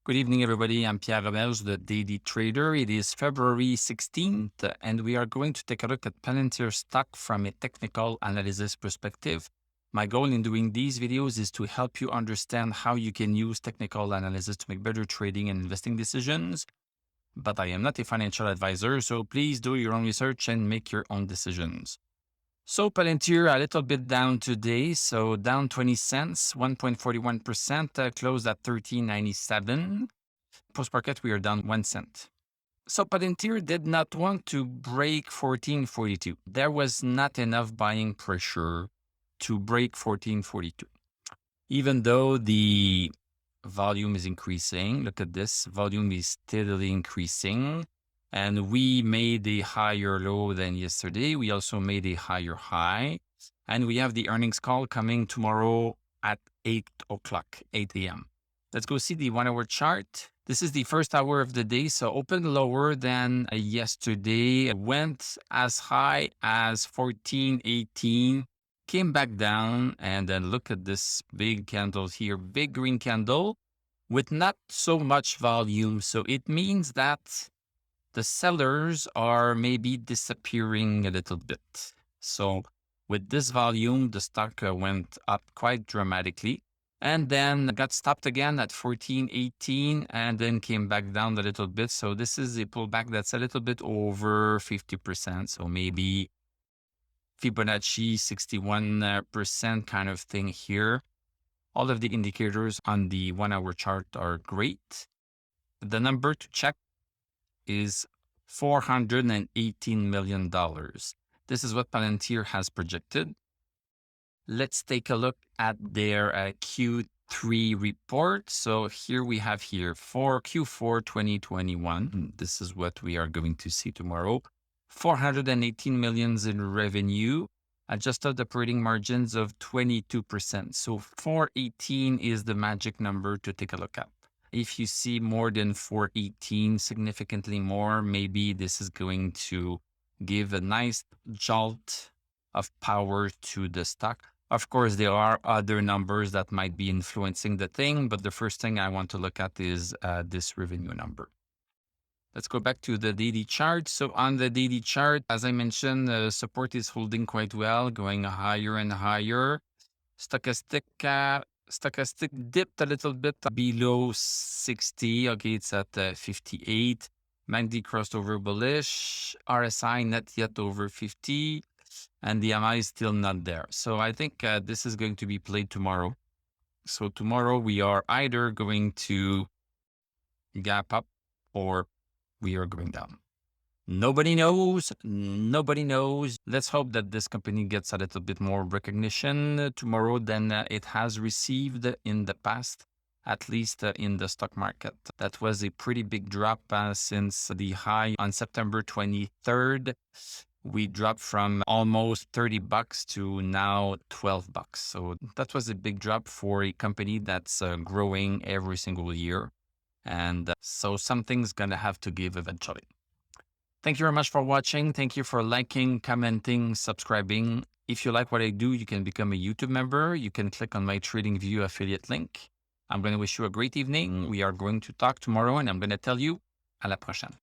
Good evening, everybody. I'm Pierre Roberge, the Daily Trader. It is February 16th, and we are going to take a look at Palantir stock from a technical analysis perspective. My goal in doing these videos is to help you understand how you can use technical analysis to make better trading and investing decisions. But I am not a financial advisor, so please do your own research and make your own decisions. So Palantir a little bit down today, so down 20 cents, 1.41%, closed at 13.97. Post-market, we are down 1 cent. So Palantir did not want to break 14.42. There was not enough buying pressure to break 14.42. Even though the volume is increasing, look at this, volume is steadily increasing. And we made a higher low than yesterday. We also made a higher high. And we have the earnings call coming tomorrow at 8 o'clock, 8 a.m. Let's go see the 1 hour chart. This is the first hour of the day. So opened lower than yesterday, went as high as 14.18, came back down. And then look at this big candle here, big green candle with not so much volume. So it means that the sellers are maybe disappearing a little bit. So with this volume, the stock went up quite dramatically and then got stopped again at 14.18 and then came back down a little bit. So this is a pullback that's a little bit over 50%. So maybe Fibonacci 61% kind of thing here. All of the indicators on the 1 hour chart are great. The number to check is $418 million. This is what Palantir has projected. Let's take a look at their Q3 report. So here we have for Q4 2021. This is what we are going to see tomorrow. 418 million in revenue, adjusted operating margins of 22%. So 418 is the magic number to take a look at. If you see more than 418, significantly more, maybe this is going to give a nice jolt of power to the stock. Of course, there are other numbers that might be influencing the thing, but the first thing I want to look at is this revenue number. Let's go back to the daily chart. So on the daily chart, as I mentioned, support is holding quite well, going higher and higher. Stochastic dipped a little bit below 60. Okay, it's at 58. MACD crossed over bullish. RSI not yet over 50. And the MI is still not there. So I think this is going to be played tomorrow. So tomorrow we are either going to gap up or we are going down. Nobody knows. Nobody knows. Let's hope that this company gets a little bit more recognition tomorrow than it has received in the past, at least in the stock market. That was a pretty big drop since the high on September 23rd. We dropped from almost 30 bucks to now 12 bucks. So that was a big drop for a company that's growing every single year. And so something's going to have to give eventually. Thank you very much for watching. Thank you for liking, commenting, subscribing. If you like what I do, you can become a YouTube member. You can click on my TradingView affiliate link. I'm going to wish you a great evening. We are going to talk tomorrow and I'm going to tell you à la prochaine.